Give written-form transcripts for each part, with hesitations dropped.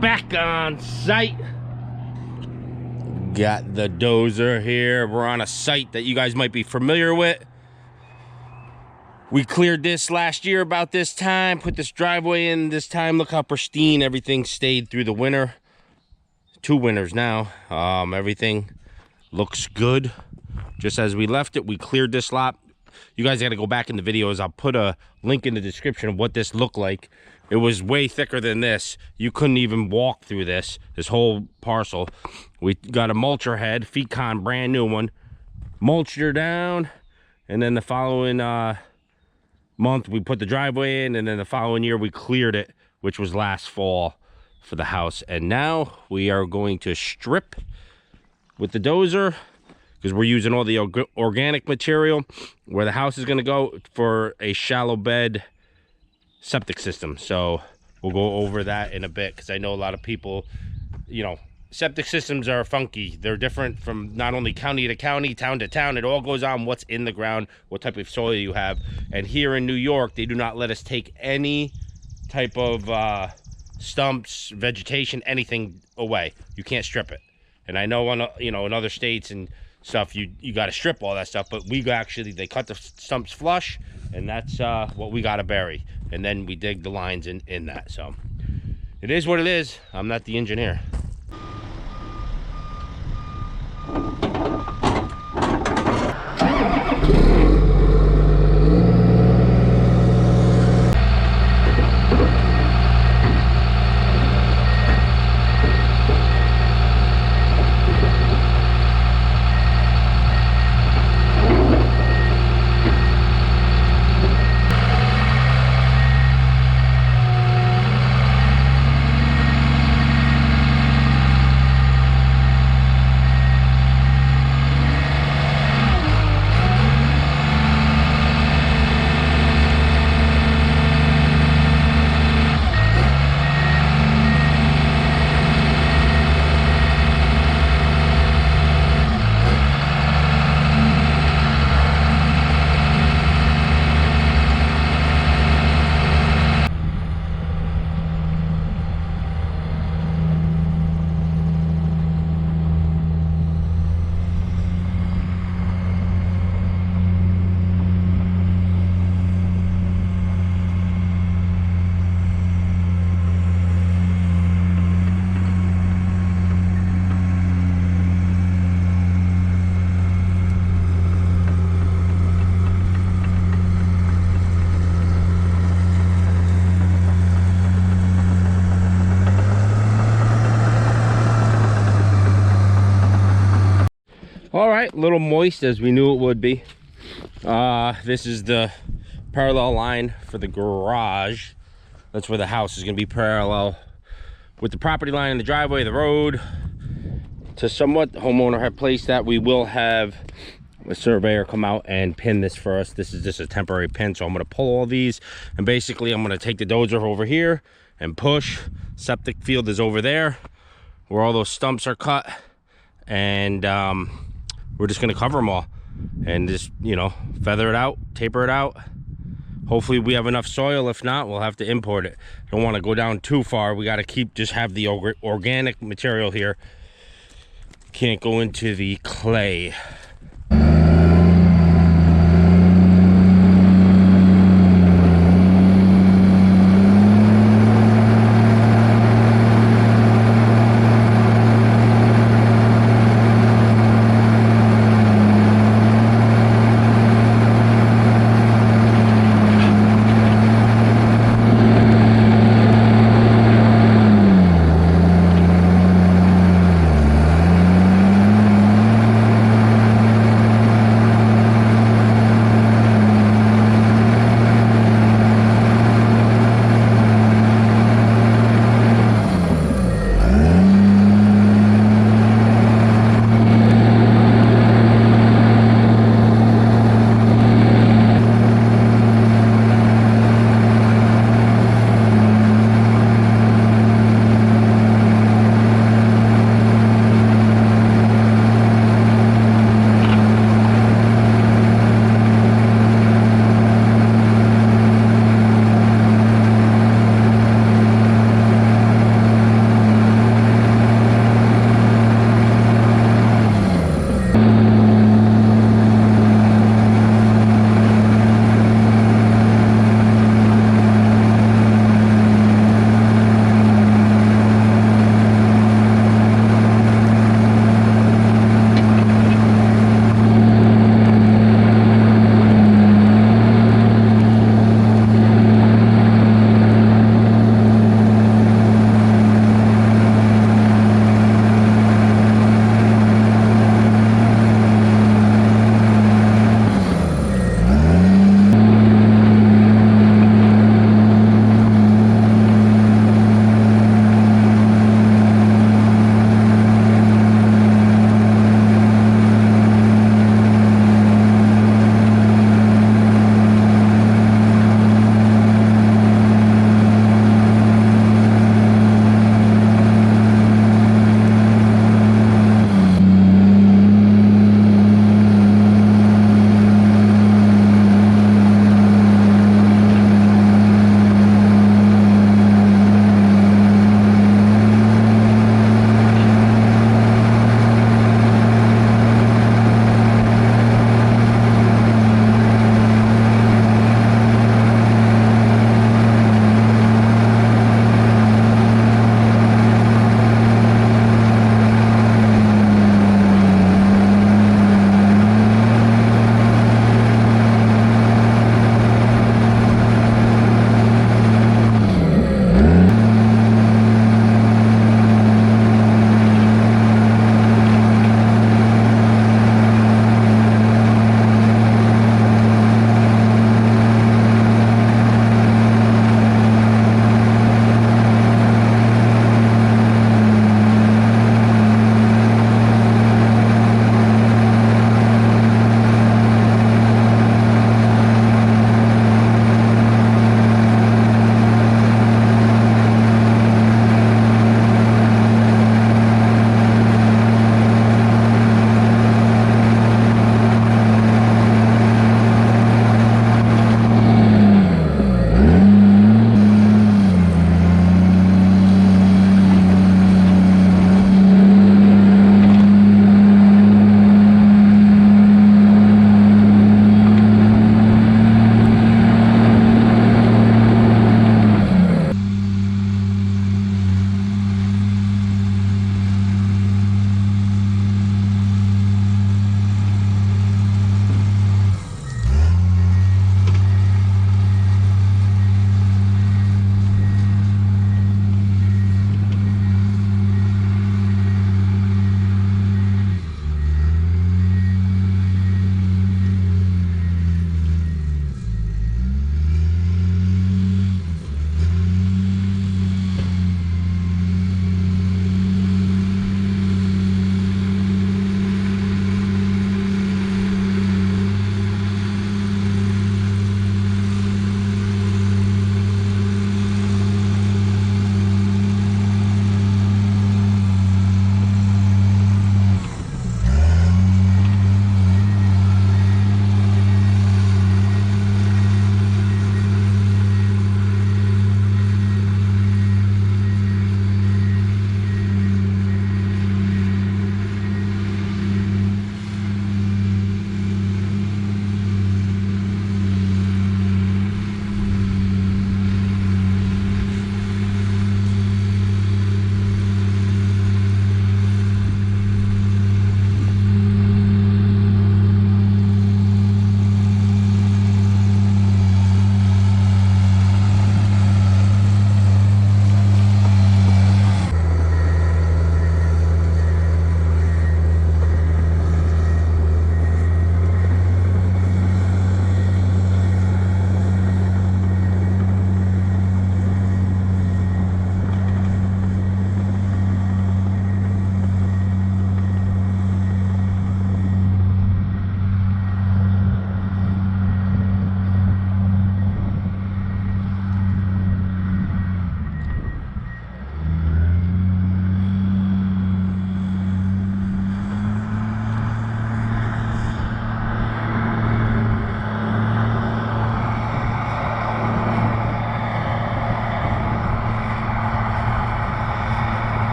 back on site. Got the dozer here. We're on a site that you guys might be familiar with. We cleared this last year about this time, put this driveway in this time. Look how pristine everything stayed through the winter. 2 winters now. Everything looks good, just as we left it. We cleared this lot. You guys got to go back in the videos. I'll put a link in the description of what this looked like. It was way thicker than this. You couldn't even walk through this whole parcel. We got a mulcher head, Fecon, brand new one. Mulched her down, and then the following month we put the driveway in, and then the following year we cleared it, which was last fall for the house. And now we are going to strip with the dozer, because we're using all the organic material where the house is going to go for a shallow bed septic system. So we'll go over that in a bit, because I know a lot of people, you know, septic systems are funky. They're different from not only county to county, town to town. It all goes on what's in the ground, what type of soil you have. And here in New York, they do not let us take any type of stumps, vegetation, anything away. You can't strip it. And I know on, you know, in other states and stuff, you got to strip all that stuff, but we actually, they cut the stumps flush, and that's what we got to bury, and then we dig the lines in that. So it is what it is. I'm not the engineer. All right, a little moist as we knew it would be. This is the parallel line for the garage. That's where the house is going to be parallel with the property line and the driveway, the road. To somewhat, the homeowner had placed that. We will have a surveyor come out and pin this for us. This is just a temporary pin, so I'm going to pull all these, and basically I'm going to take the dozer over here and push. Septic field is over there where all those stumps are cut, and we're just going to cover them all and just, you know, feather it out, taper it out. Hopefully we have enough soil. If not, we'll have to import it. Don't want to go down too far. We got to just have the organic material here. Can't go into the clay.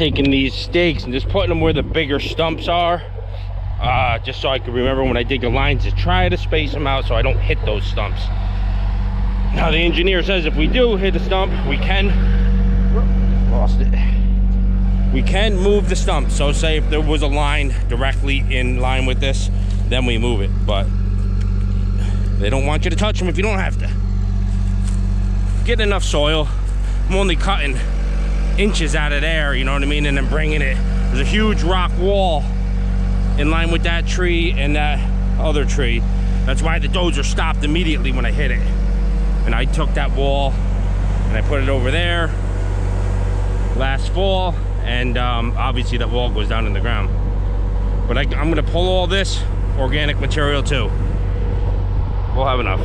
taking these stakes and just putting them where the bigger stumps are, just so I can remember when I dig the lines to try to space them out so I don't hit those stumps. Now the engineer says if we do hit a stump, we can, lost it, we can move the stump. So say if there was a line directly in line with this, then we move it, but they don't want you to touch them if you don't have to. Get enough soil. I'm only cutting inches out of there, you know what I mean, and then bringing it. There's a huge rock wall in line with that tree and that other tree. That's why the dozer stopped immediately when I hit it. And I took that wall and I put it over there last fall, and obviously that wall goes down in the ground. But I'm gonna pull all this organic material too. We'll have enough.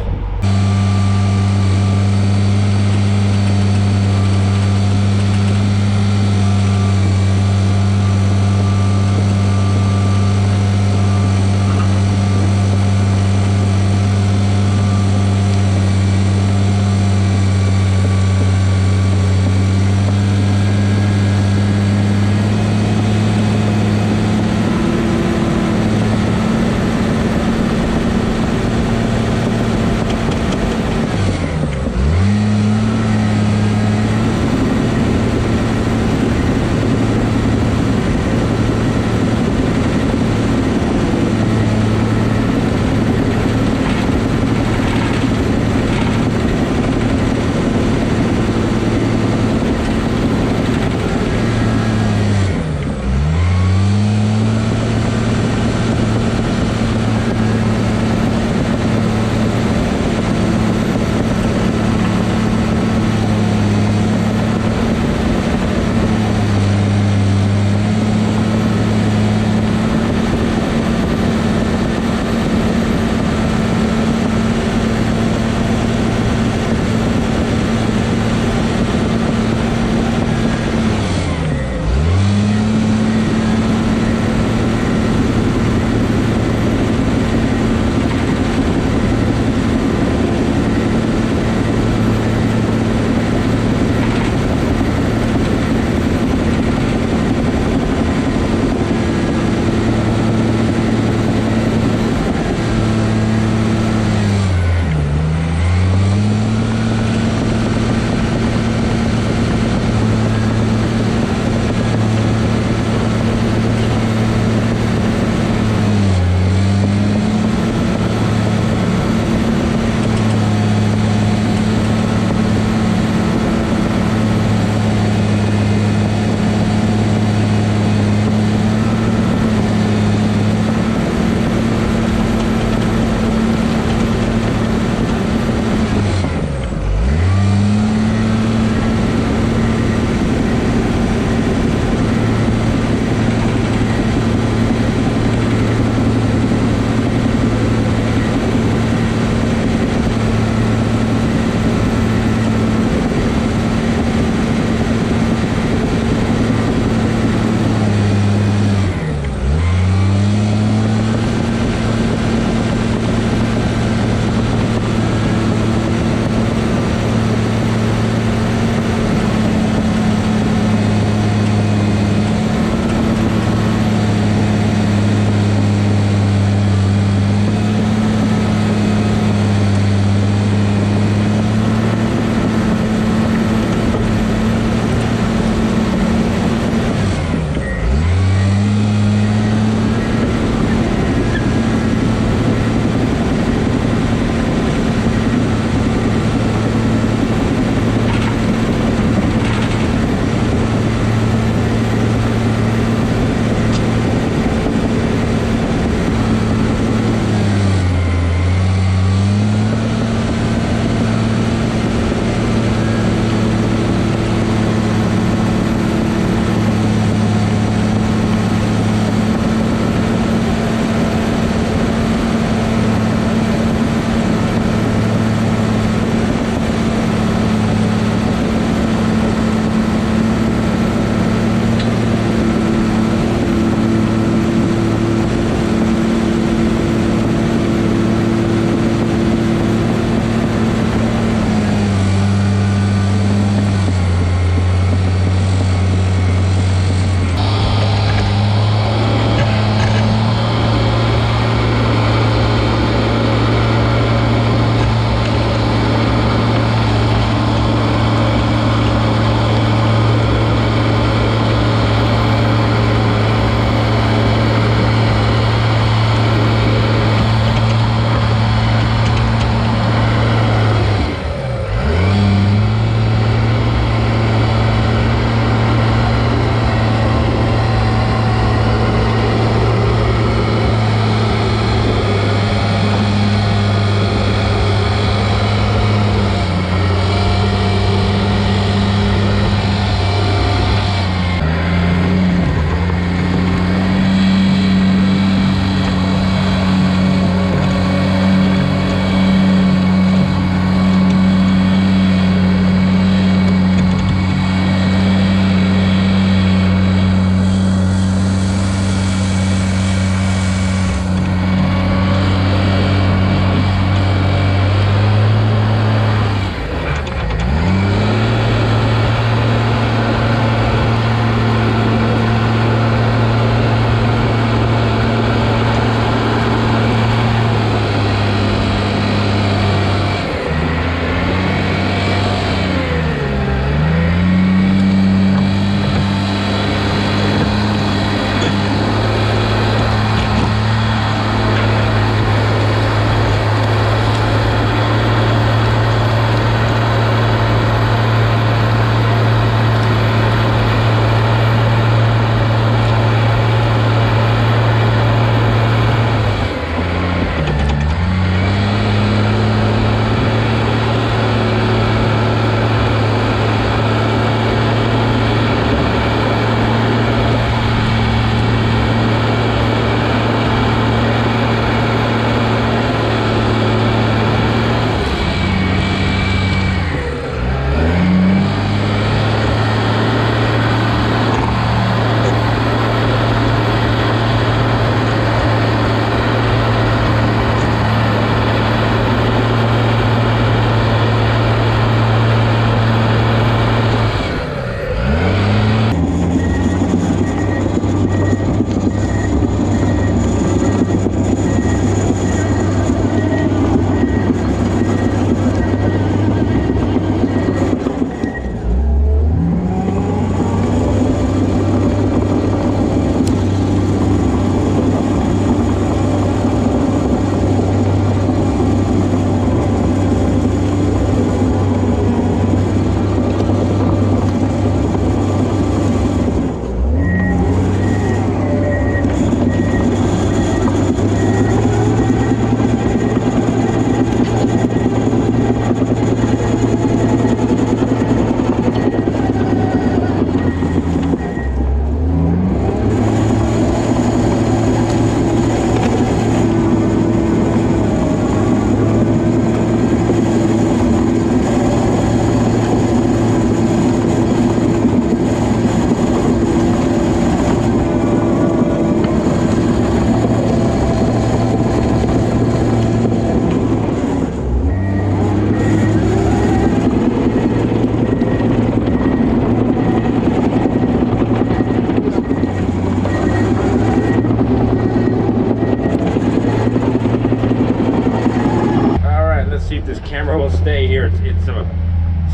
camera will stay here. It's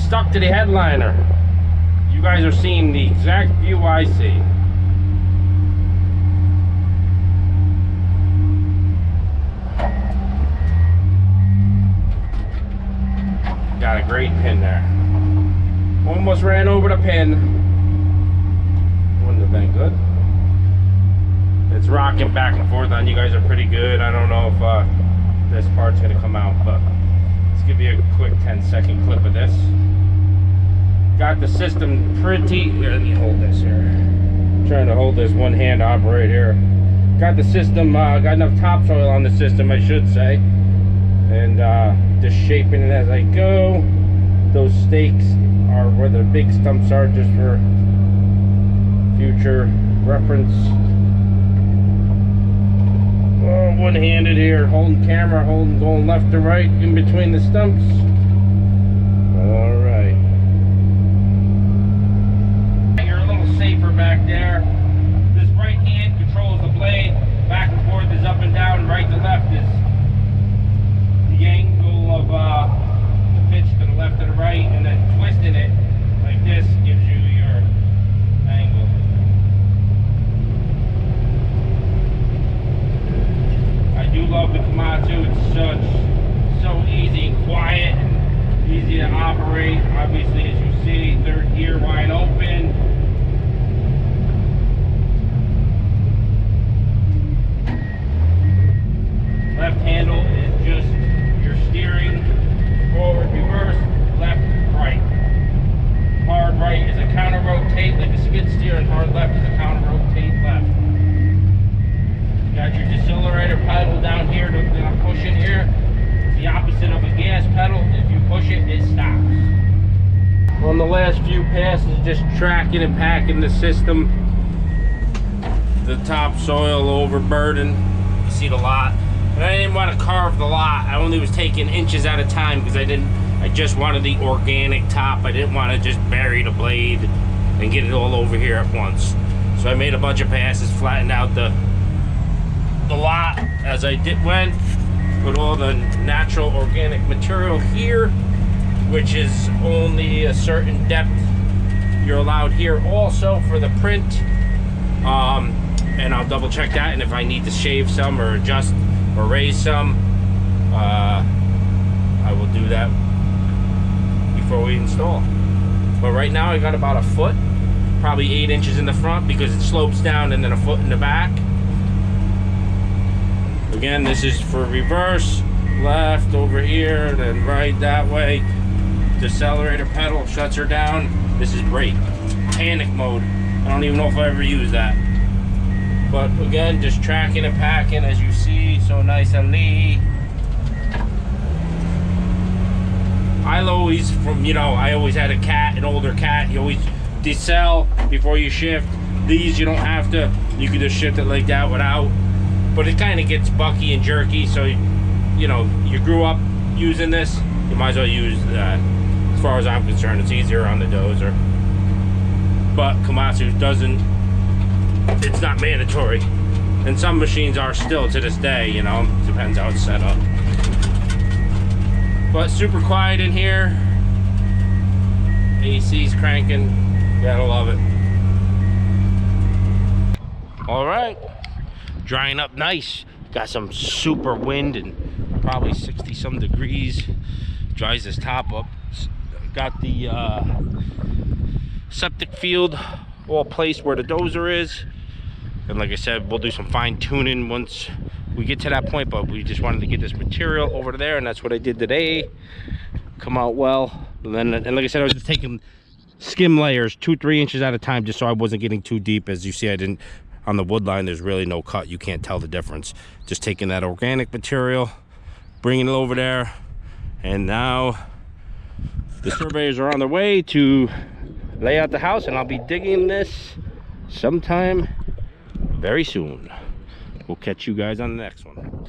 stuck to the headliner. You guys are seeing the exact view I see. Got a great pin there. Almost ran over the pin. Wouldn't have been good. It's rocking back and forth on you guys are pretty good. I don't know if this part's gonna come out, but let's give you a quick 10-second clip of this. Got the system pretty, here, let me hold this here. I'm trying to hold this one hand operate here. Got the system, got enough topsoil on the system, I should say. And just shaping it as I go. Those stakes are where the big stumps are, just for future reference. Oh, one-handed here, holding camera, going left to right in between the stumps. All right. You're a little safer back there. This right hand controls the blade. Back and forth is up and down. Right to left is the angle of the pitch to the left and the right, and then twisting it like this gives you your angle. I do love the Komatsu. It's so easy and quiet and easy to operate. Obviously, as you see, third gear wide open. Left handle is just your steering, forward, reverse, left, right. Hard right is a counter rotate like a skid steer, and hard left is a counter rotate left. Got your decelerator pedal down here that I'm pushing here. It's the opposite of a gas pedal. If you push it, it stops. On the last few passes, just tracking and packing the system. The topsoil overburden. You see the lot. And I didn't want to carve the lot. I only was taking inches at a time because I just wanted the organic top. I didn't want to just bury the blade and get it all over here at once. So I made a bunch of passes, flattened out the lot as I went, put all the natural organic material here, which is only a certain depth you're allowed here also for the print. And I'll double check that, and if I need to shave some or adjust or raise some, I will do that before we install. But right now I got about a foot, probably 8 inches in the front because it slopes down, and then a foot in the back. Again, this is for reverse, left over here, then right that way. Decelerator pedal shuts her down. This is great. Panic mode. I don't even know if I ever use that. But again, just tracking and packing as you see, so nice and neat. I always, I always had a cat, an older cat. You always decel before you shift. These you don't have to. You can just shift it like that without. But it kind of gets bucky and jerky, so you grew up using this, you might as well use that. As far as I'm concerned, it's easier on the Dozer. But Komatsu doesn't, it's not mandatory. And some machines are still to this day, depends how it's set up. But super quiet in here. AC's cranking, gotta love it. All right. Drying up nice. Got some super wind and probably 60 some degrees. Dries this top up. Got the septic field all placed where the Dozer is. And like I said, we'll do some fine tuning once we get to that point, but we just wanted to get this material over there, and that's what I did today. Come out well. And like I said, I was just taking skim layers 2-3 inches at a time, just so I wasn't getting too deep. As you see, I didn't, on the wood line, there's really no cut. You can't tell the difference. Just taking that organic material, bringing it over there, and now the surveyors are on their way to lay out the house, and I'll be digging this sometime very soon. We'll catch you guys on the next one.